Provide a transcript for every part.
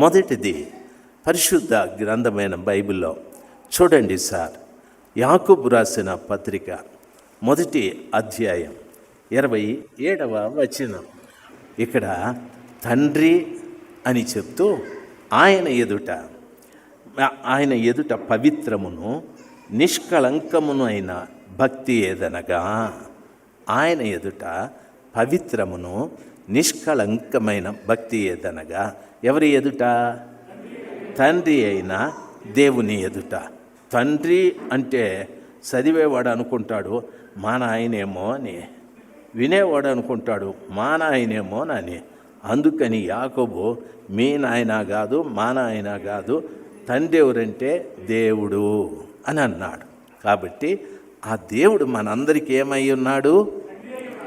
మొదటిది పరిశుద్ధ గ్రంథమైన బైబిల్లో చూడండి సార్, యాకోబు రాసిన పత్రిక 1వ అధ్యాయం 27వ వచనం. ఇక్కడ తండ్రి అని చెప్తూ ఆయన ఎదుట పవిత్రమును నిష్కళంకమును అయిన భక్తి ఏదనగా, ఆయన ఎదుట పవిత్రమును నిష్కళంకమైన భక్తి ఏదనగా, ఎవరి ఎదుట? తండ్రి అయిన దేవుని ఎదుట. తండ్రి అంటే చదివేవాడు అనుకుంటాడు మా నాయనేమో అని, వినేవాడు అనుకుంటాడు మా నాయనేమో అని. అందుకని యాకోబు మీ నాయన కాదు, మా నాయన కాదు, తండ్రి ఎవరంటే దేవుడు అని అన్నాడు. కాబట్టి ఆ దేవుడు మనందరికీ ఏమై ఉన్నాడు?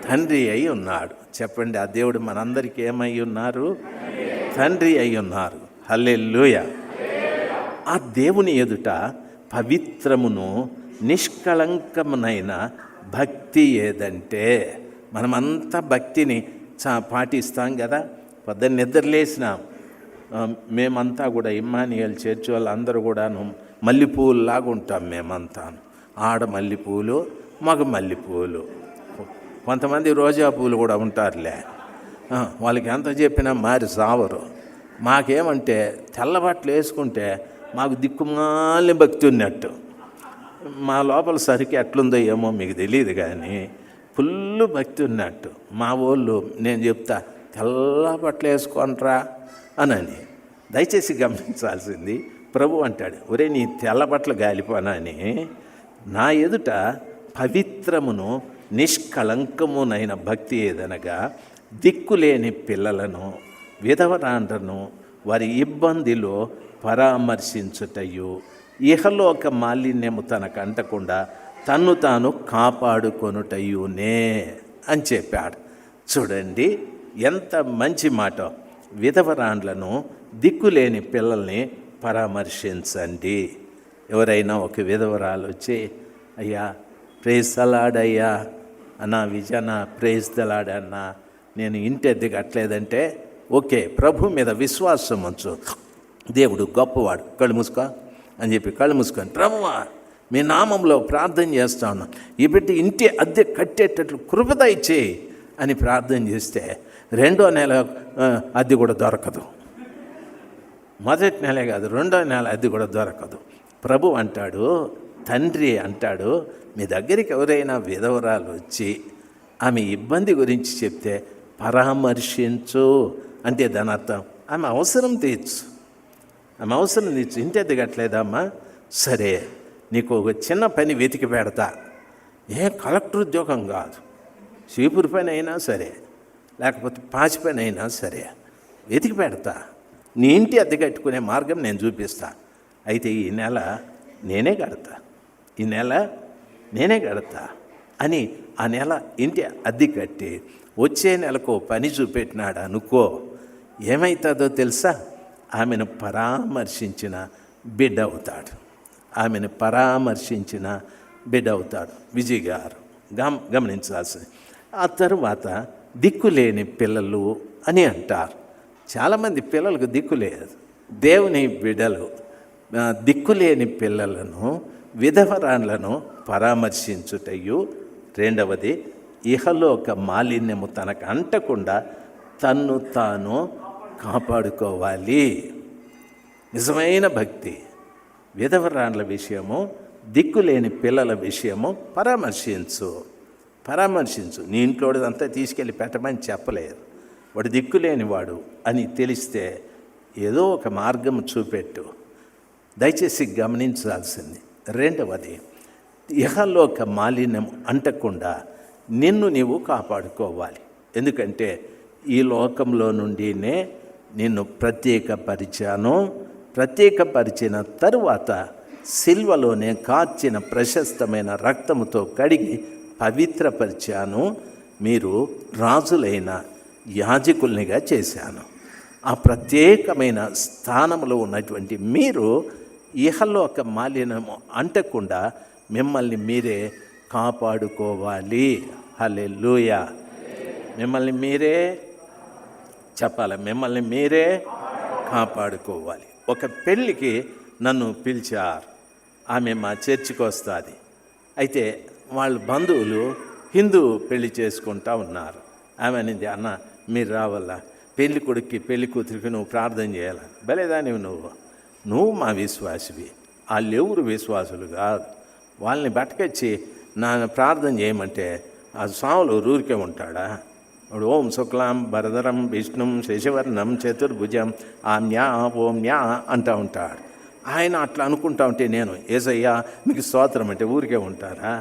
తండ్రి అయి ఉన్నాడు. చెప్పండి, ఆ దేవుడు మనందరికీ ఏమై ఉన్నారు? తండ్రి అయి ఉన్నారు. హల్లెలూయా. ఆ దేవుని ఎదుట పవిత్రమును నిష్కళంకమునైన భక్తి ఏదంటే, మనమంతా భక్తిని పాటిస్తాం కదా. పొద్దున్న నిద్రలేసినాం, మేమంతా కూడా ఇమ్మానియల్ చర్చ్ వాళ్ళందరూ కూడాను మల్లెపూలులాగా ఉంటాం. మేమంతా ఆడ మల్లెపూలు, మగ మల్లెపూలు, కొంతమంది రోజా పూలు కూడా ఉంటారులే. వాళ్ళకి ఎంత చెప్పినా మారి సావరు. మాకేమంటే తెల్ల బట్టలు వేసుకుంటే మాకు దిక్కుమాలిన భక్తి ఉన్నట్టు. మా లోపల సరికి ఎట్లుందో ఏమో మీకు తెలియదు, కానీ ఫుల్ భక్తి ఉన్నట్టు. మా వాళ్ళు నేను చెప్తా తెల్ల బట్టలు వేసుకోనరా అని. దయచేసి గమనించాల్సింది, ప్రభు అంటాడు, ఒరే నీ తెల్ల బట్టలు గాలిపోనా అని, నా ఎదుట పవిత్రమును నిష్కళంకమునైన భక్తి ఏదనగా, దిక్కులేని పిల్లలను విధవరాండ్రను వారి ఇబ్బందిలో పరామర్శించుటయు, ఇహలోక మాలిన్యము తనకు అంటకుండా తన్ను తాను కాపాడుకొనుటయునే అని చెప్పాడు. చూడండి ఎంత మంచి మాట. విధవరాండ్లను, దిక్కులేని పిల్లల్ని పరామర్శించండి. ఎవరైనా ఒక విధవరాలు వచ్చి, అయ్యా ప్రైజ్ ద లార్డ్ అయ్యా అన్నా, విజయన ప్రైజ్ ద లార్డ్ అన్నా, నేను ఇంటి అద్దె కట్టలేదంటే, ఓకే, ప్రభు మీద విశ్వాసం ఉంచు, దేవుడు గొప్పవాడు, కళ్ళు మూసుకో అని చెప్పి కళ్ళు మూసుకొని, ప్రభువా మీ నామంలో ప్రార్థన చేస్తా ఉన్నాను, ఈ బిడ్డ ఇంటి అద్దె కట్టేటట్లు కృప దయచేయి అని ప్రార్థన చేస్తే 2వ నెల అద్దె కూడా దొరకదు. మొదటి నెలే కాదు, 2వ నెల అద్దె కూడా దొరకదు. ప్రభు అంటాడు, తండ్రి అంటాడు, మీ దగ్గరికి ఎవరైనా విధవరాలు వచ్చి ఆమె ఇబ్బంది గురించి చెప్తే పరామర్శించు అంటే దాని అర్థం ఆమె అవసరం తీర్చు, ఆమె అవసరం తీర్చు. ఇంటి అద్దె కట్టలేదమ్మా, సరే నీకు ఒక చిన్న పని వెతికి పెడతా. కలెక్టర్ ఉద్యోగం కాదు, చీపురు పని అయినా సరే, లేకపోతే పాచి పని అయినా సరే వెతికి పెడతా, నీ ఇంటి అద్దె కట్టుకునే మార్గం నేను చూపిస్తా. అయితే ఈ నెల నేనే కడతా, ఈ నెల నేనే కడతా అని ఆ నెల ఇంటి అద్దె కట్టి వచ్చే నెలకు పని చూపెట్టినాడు అనుకో, ఏమవుతుందో తెలుసా? ఆమెను పరామర్శించిన బిడ్డ అవుతాడు, ఆమెను పరామర్శించిన బిడ్డ అవుతాడు. విజయ్ గారు గమనించాల్సింది. ఆ తరువాత దిక్కులేని పిల్లలు అని అంటారు. చాలామంది పిల్లలకు దిక్కు లేదు. దేవుని బిడ్డలు దిక్కులేని పిల్లలను, విధవరాండ్లను పరామర్శించుటయు, 2వది ఇహలోక మాలిన్యము తనకు అంటకుండా తన్ను తాను కాపాడుకోవాలి. నిజమైన భక్తి విధవరాండ్ల విషయము, దిక్కులేని పిల్లల విషయము పరామర్శించు. నీ ఇంట్లోదంతా తీసుకెళ్ళి పెట్టమని చెప్పలేదు. వాడు దిక్కులేనివాడు అని తెలిస్తే ఏదో ఒక మార్గం చూపెట్టు. దయచేసి గమనించాల్సింది 2వది, ఇహలోక మాలిన్యం అంటకుండా నిన్ను నీవు కాపాడుకోవాలి. ఎందుకంటే ఈ లోకంలో నుండినే నిన్ను ప్రత్యేకపరిచిన తరువాత సిల్వలోనే కార్చిన ప్రశస్తమైన రక్తముతో కడిగి పవిత్రపరిచాను, మీరు రాజులైన యాజకుల్నిగా చేశాను. ఆ ప్రత్యేకమైన స్థానంలో ఉన్నటువంటి మీరు ఇహలోక మాలిన్యము అంటకుండా మిమ్మల్ని మీరే కాపాడుకోవాలి. హల్లెలూయా. మిమ్మల్ని మీరే చెప్పాలి, మిమ్మల్ని మీరే కాపాడుకోవాలి. ఒక పెళ్ళికి నన్ను పిలిచారు. ఆమె మా చర్చికి వస్తుంది. అయితే వాళ్ళ బంధువులు హిందూ పెళ్లి చేసుకుంటా ఉన్నారు. ఆమె అనింది, అన్న మీరు రావాలా, పెళ్లి కొడుక్కి పెళ్లి కూతురికి నువ్వు ప్రార్థన చేయాలి. భలేదానివి నువ్వు మా విశ్వాసివి, వాళ్ళు ఎవరు విశ్వాసులు కాదు. వాళ్ళని బట్టకొచ్చి నా ప్రార్థన చేయమంటే ఆ స్వాములు ఊరికే ఉంటాడా? వాడు ఓం శుక్లాం భరధరం విష్ణుం శశివర్ణం చతుర్భుజం ఆమ్యా ఓమ్యా అంటూ ఉంటాడు. ఆయన అట్లా అనుకుంటా ఉంటే నేను ఏసయ్యా మీకు స్తోత్రం అంటే ఊరికే ఉంటారా?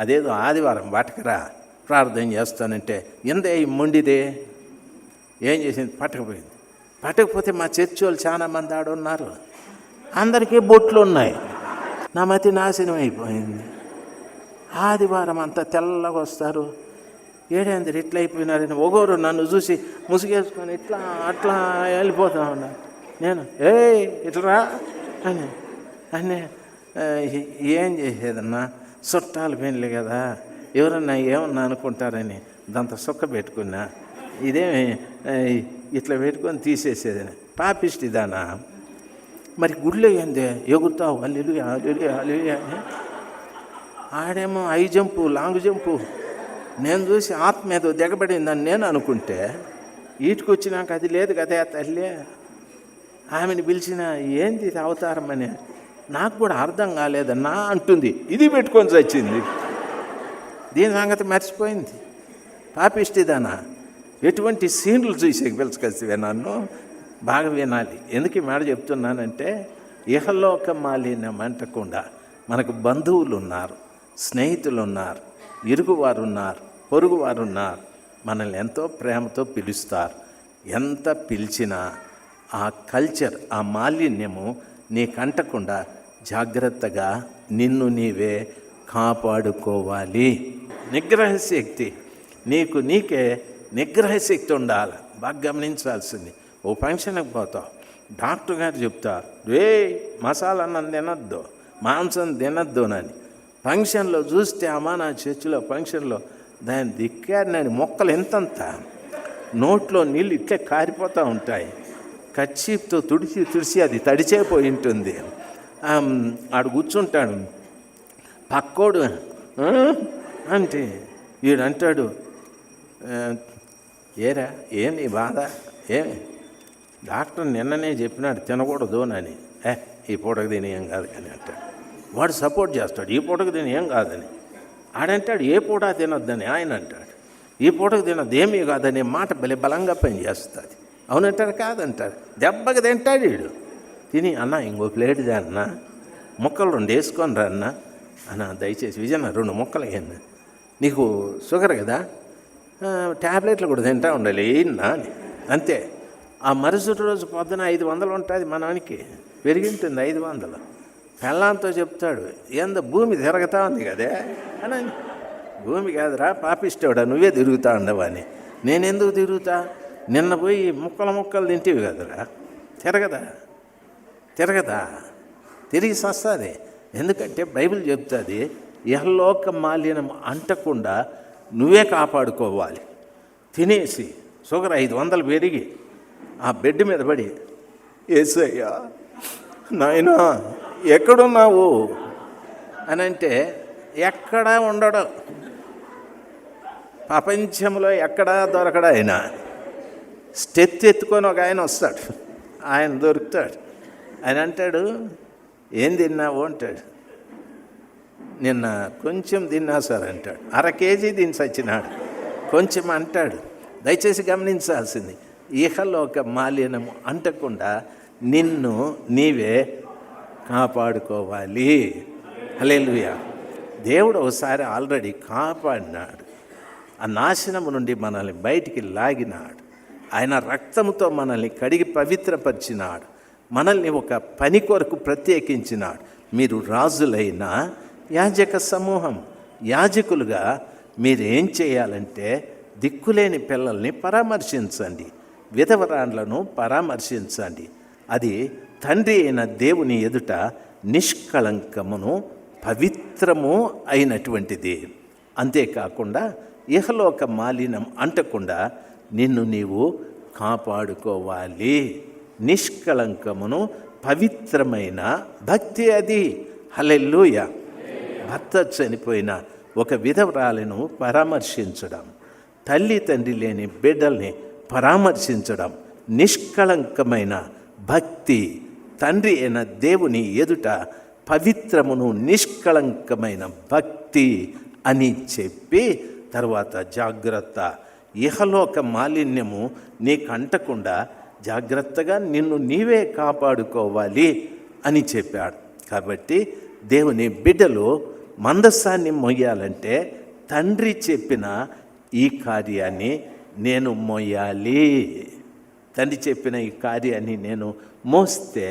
అదేదో ఆదివారం బట్టకరా ప్రార్థన చేస్తానంటే ఎందే మొండిదే ఏం చేసింది? పట్టకపోయింది. పట్టకపోతే మా చర్చి వాళ్ళు చాలామంది ఆడున్నారు, అందరికీ బొట్లు ఉన్నాయి. నా మతి నాశనం అయిపోయింది. ఆదివారం అంతా తెల్లగా వస్తారు, ఏడేందరు ఇట్లా అయిపోయినారని ఒకరు నన్ను చూసి ముసుగేసుకొని ఇట్లా అట్లా వెళ్ళిపోతా ఉన్నారు. నేను ఇట్లా అని ఏం చేసేదన్నా, చుట్టాలు పెళ్ళి కదా, ఎవరన్నా ఏమన్నా అనుకుంటారని దాంతో సుక్క పెట్టుకున్నా. ఇదేమి ఇట్లా పెట్టుకొని తీసేసేదని పాపిష్టిదానా. మరి గుళ్ళో ఏందే ఎగురుతావు హల్లెలూయా హల్లెలూయా హల్లెలూయా అని. ఆడేమో హై జంపు లాంగ్ జంపు. నేను చూసి ఆత్మ ఏదో దిగబడిందని నేను అనుకుంటే వీటికి వచ్చినాక అది లేదు కదా తల్లి. ఆమెను పిలిచిన ఏంది ఇది అవతారం అని నాకు కూడా అర్థం కాలేదన్నా అంటుంది. ఇది పెట్టుకొని చచ్చింది. దీని సంగతి మర్చిపోయింది. పాపిష్టిదానా. ఎటువంటి సీన్లు చూసే పిలుచుకొస్తే నన్ను బాగా వినాలి. ఎందుకు ఈ మాట చెప్తున్నానంటే ఇహలోక మాలిన్యం అంటకుండా మనకు బంధువులు ఉన్నారు, స్నేహితులు ఉన్నారు, ఇరుగువారు ఉన్నారు, పొరుగువారు ఉన్నారు. మనల్ని ఎంతో ప్రేమతో పిలుస్తారు. ఎంత పిలిచినా ఆ కల్చర్, ఆ మాలిన్యము నీకంటకుండా జాగ్రత్తగా నిన్ను నీవే కాపాడుకోవాలి. నిగ్రహశక్తి నీకే నిగ్రహశక్తి ఉండాలి. బాగా గమనించాల్సింది. ఓ ఫంక్షన్కి పోతావు, డాక్టర్ గారు చెప్తారు మసాలా అన్నం తినద్దు, మాంసం తినద్దు అని. ఫంక్షన్లో చూస్తే అమ్మా నా చర్చిలో ఫంక్షన్లో దాని దిక్కారినని మొక్కలు ఎంతంత నోట్లో నీళ్ళు ఇట్లే కారిపోతూ ఉంటాయి. కచ్చీప్తో తుడిచి అది తడిచేపోయి ఉంటుంది. ఆడు కూర్చుంటాడు, పక్కోడు అంటే వీడంటాడు ఏరా ఏం నీ బాధ, ఏమి డాక్టర్ నిన్ననే చెప్పినాడు తినకూడదు అని. ఈ పూటకు తిని ఏం కాదు అని అంటాడు. వాడు సపోర్ట్ చేస్తాడు, ఈ పూటకు తిని ఏం కాదని. ఆడంటాడు ఏ పూట తినొద్దని, ఆయన అంటాడు ఈ పూటకు తినొద్దు ఏమీ కాదని. మాట భలే బలంగా పనిచేస్తుంది. అవునంటారు కాదంటారు, దెబ్బకి తింటాడు వీడు. తిని అన్న ఇంకో ప్లేట్ అన్న, ముక్కలు 2 వేసుకొని రా అన్న దయచేసి విజయన్న 2 ముక్కలు అయ్యన్న, నీకు షుగర్ కదా ట్యాబ్లెట్లు కూడా తింటా ఉండాలి ఏనా అని. అంతే. ఆ మరుసటి రోజు పొద్దున 500 ఉంటుంది మనకి, పెరిగింటుంది 500. పెళ్ళాంతో చెప్తాడు ఏందో భూమి తిరగతా ఉంది కదే అని. భూమి కాదురా పాపిస్తాడా, నువ్వే తిరుగుతా ఉండవా అని. నేనెందుకు తిరుగుతా, నిన్న పోయి ముక్కలు తింటేవి కదరా, తిరగదా తిరిగి సస్తుంది. ఎందుకంటే బైబిల్ చెప్తుంది ఇహలోక మాలిన్యం అంటకుండా నువ్వే కాపాడుకోవాలి. తినేసి షుగర్ 500 పెరిగి ఆ బెడ్ మీద పడి యేసయ్యా నాయనా ఎక్కడున్నావు అని అంటే ఎక్కడా ఉండడు, ప్రపంచంలో ఎక్కడా దొరకడు. ఆయన స్టెత్ ఎత్తుకొని ఒక ఆయన వస్తాడు, ఆయన దొరుకుతాడు. ఆయన అంటాడు ఏం తిన్నావు అంటాడు. నిన్న కొంచెం తిన్నా సార్ అంటాడు. 1/2 కేజీ తిని సచ్చినాడు కొంచెం అంటాడు. దయచేసి గమనించాల్సింది ఇహలోక మాలిన్యము అంటకుండా నిన్ను నీవే కాపాడుకోవాలి. హల్లెలూయా. దేవుడు ఒకసారి ఆల్రెడీ కాపాడినాడు. ఆ నాశనము నుండి మనల్ని బయటికి లాగినాడు. ఆయన రక్తముతో మనల్ని కడిగి పవిత్రపరిచినాడు. మనల్ని ఒక పని కొరకు ప్రత్యేకించినాడు. మీరు రాజులైన యాజక సమూహం, యాజకులుగా మీరేం చేయాలంటే దిక్కులేని పిల్లల్ని పరామర్శించండి, విధవరాండ్లను పరామర్శించండి. అది తండ్రి అయిన దేవుని ఎదుట నిష్కళంకమును పవిత్రము అయినటువంటిది. అంతేకాకుండా ఇహలోక మాలిన్యం అంటకుండా నిన్ను నీవు కాపాడుకోవాలి. నిష్కళంకమును పవిత్రమైన భక్తి అది. హల్లెలూయా. భర్త చనిపోయిన ఒక విధవరాలను పరామర్శించడం, తల్లి తండ్రి లేని బిడ్డల్ని పరామర్శించడం నిష్కళంకమైన భక్తి. తండ్రి అయిన దేవుని ఎదుట పవిత్రమును నిష్కళంకమైన భక్తి అని చెప్పి తర్వాత జాగ్రత్త, ఇహలోక మాలిన్యము నీకు అంటకుండా జాగ్రత్తగా నిన్ను నీవే కాపాడుకోవాలి అని చెప్పాడు. కాబట్టి దేవుని బిడ్డలు మందసాన్ని మోయాలంటే తండ్రి చెప్పిన ఈ కార్యాన్ని నేను మోయాలి. తండ్రి చెప్పిన ఈ కార్యాన్ని నేను మోస్తే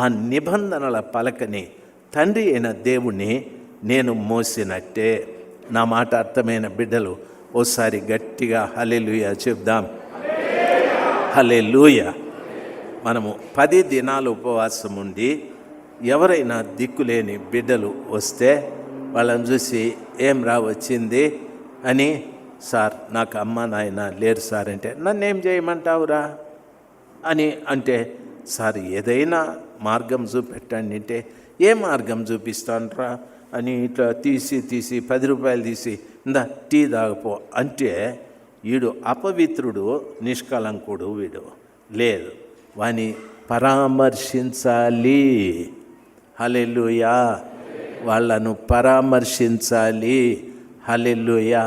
ఆ నిబంధనల పలకని తండ్రి అయిన దేవుణ్ణి నేను మోసినట్టే. నా మాట అర్థమైన బిడ్డలు ఓసారి గట్టిగా హల్లెలూయా చెప్దాం. హల్లెలూయా. మనము 10 దినాలు ఉపవాసం ఉండి ఎవరైనా దిక్కులేని బిడ్డలు వస్తే వాళ్ళని చూసి ఏం రా వచ్చింది అని, సార్ నాకు అమ్మ నాయన లేరు సార్ అంటే, నన్ను ఏం చేయమంటావురా అని అంటే, సార్ ఏదైనా మార్గం చూపెట్టండి అంటే, ఏ మార్గం చూపిస్తానురా అని ఇట్లా తీసి 10 రూపాయలు తీసి ఇందా టీ తాగపో అంటే, వీడు అపవిత్రుడు నిష్కళంకుడు వీడు. లేదు, వాని పరామర్శించాలి. హల్లెలూయా. వాళ్ళను పరామర్శించాలి. హల్లెలూయా.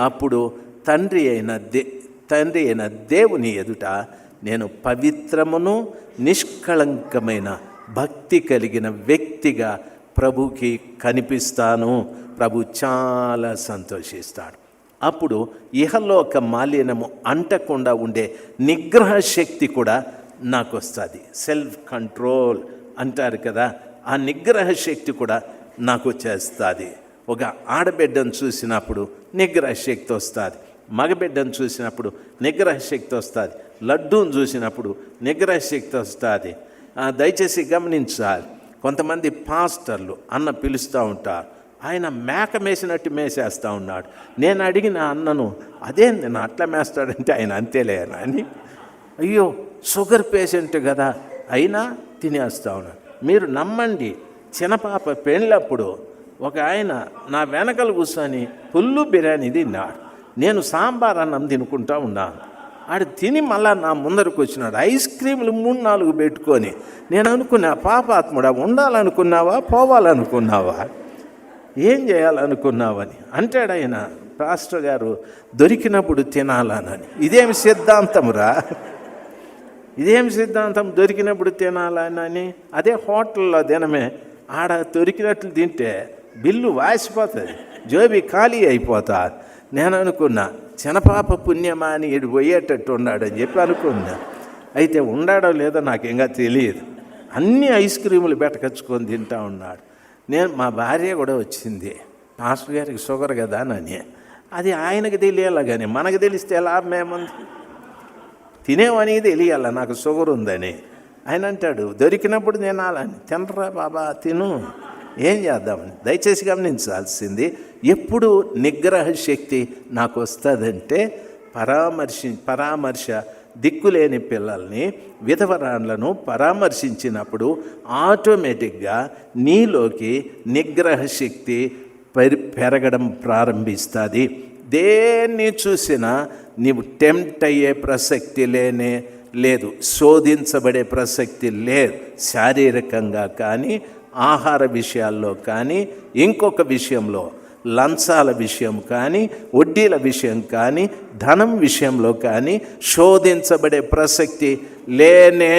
అప్పుడు తండ్రి అయిన దేవుని ఎదుట నేను పవిత్రమును నిష్కళంకమైన భక్తి కలిగిన వ్యక్తిగా ప్రభుకి కనిపిస్తాను. ప్రభు చాలా సంతోషిస్తాడు. అప్పుడు ఇహలోక మాలిన్యము అంటకుండా ఉండే నిగ్రహ శక్తి కూడా నాకు వస్తుంది. సెల్ఫ్ కంట్రోల్ అంటారు కదా, ఆ నిగ్రహ శక్తి కూడా నాకు వచ్చేస్తుంది. ఒక ఆడబిడ్డను చూసినప్పుడు నిగ్రహ శక్తి వస్తుంది, మగబిడ్డను చూసినప్పుడు నిగ్రహ శక్తి వస్తుంది, లడ్డూని చూసినప్పుడు నిగ్రహ శక్తి వస్తుంది. దయచేసి గమనించాలి, కొంతమంది పాస్టర్లు అన్న పిలుస్తూ ఉంటారు, ఆయన మేక మేసినట్టు మేసేస్తూ ఉన్నాడు. నేను అడిగిన అన్నను, అదే నేను అట్లా మేస్తాడంటే ఆయన అంతేలే అని, అయ్యో షుగర్ పేషెంట్ కదా అయినా తినేస్తూ ఉన్నాడు. మీరు నమ్మండి, చిన్నపాప పెళ్ళప్పుడు ఒక ఆయన నా వెనకల కూర్చొని పుల్లు బిర్యానీ తిన్నాడు. నేను సాంబార్ అన్నం తినుకుంటా ఉన్నాను. ఆడు తిని మళ్ళా నా ముందరకు వచ్చినాడు, ఐస్ క్రీములు 3-4 పెట్టుకొని. నేను అనుకున్నా, పాపాత్ముడా ఉండాలనుకున్నావా పోవాలనుకున్నావా ఏం చేయాలనుకున్నావని అంటాడు ఆయన. పాస్టర్ గారు దొరికినప్పుడు తినాలని. ఇదేమి సిద్ధాంతమురా, ఇదేం సిద్ధాంతం దొరికినప్పుడు తినాలని? అదే హోటల్లో తినమే, ఆడ దొరికినట్లు తింటే బిల్లు వాసిపోతుంది, జోబి ఖాళీ అయిపోతా. నేను అనుకున్నా, చిన్నపాప పుణ్యమా అని ఇడు పోయేటట్టు ఉన్నాడని చెప్పి అనుకున్నా. అయితే ఉండాడో లేదో నాకు ఇంకా తెలియదు. అన్ని ఐస్ క్రీములు బెటకచ్చుకొని తింటా ఉన్నాడు. మా భార్య కూడా వచ్చింది, మాస్టర్ గారికి షుగర్ కదా అని. అది ఆయనకు తెలియాలి కానీ మనకు తెలిస్తే లాభం ఏముంది? తినేవని తెలియాల నాకు షుగర్ ఉందని. ఆయన అంటాడు, దొరికినప్పుడు తినాలని. తినరా బాబా తిను, ఏం చేద్దామని. దయచేసి గమనించాల్సింది, ఎప్పుడు నిగ్రహ శక్తి నాకు వస్తుందంటే పరామర్శ దిక్కులేని పిల్లల్ని, విధవరాన్లను పరామర్శించినప్పుడు ఆటోమేటిక్గా నీలోకి నిగ్రహ శక్తి పెరగడం ప్రారంభిస్తుంది. దేన్ని చూసినా నీవు టెంప్ట్ అయ్యే ప్రసక్తి లేదు, శోధించబడే ప్రసక్తి లేదు. శారీరకంగా కానీ, ఆహార విషయాల్లో కానీ, ఇంకొక విషయంలో లంచాల విషయం కానీ, వడ్డీల విషయం కానీ, ధనం విషయంలో కానీ శోధించబడే ప్రసక్తి లేనే.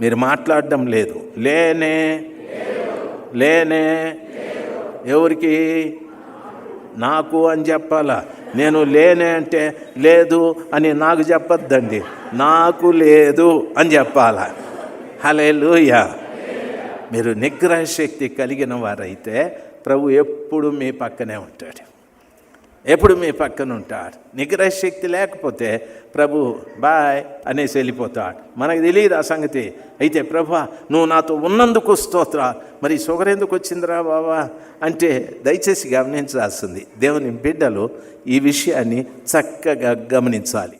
మీరు మాట్లాడడం లేదు, లేనే. ఎవరికి? నాకు అని చెప్పాలా? నేను లేనే అంటే లేదు అని నాకు చెప్పొద్దండి, నాకు లేదు అని చెప్పాలా. హల్లెలూయా. మీరు నిగ్రహ శక్తి కలిగిన వారైతే ప్రభు ఎప్పుడు మీ పక్కనే ఉంటాడు, ఎప్పుడు మీ పక్కన ఉంటాడు. నిగ్రహ శక్తి లేకపోతే ప్రభు బాయ్ అనేసి వెళ్ళిపోతాడు. మనకు తెలియదు ఆ సంగతి. అయితే ప్రభా నువ్వు నాతో ఉన్నందుకు స్తోత్రా, మరి షుగర్ ఎందుకు వచ్చిందిరా బాబా అంటే దయచేసి గమనించాల్సింది. దేవుని బిడ్డలు ఈ విషయాన్ని చక్కగా గమనించాలి.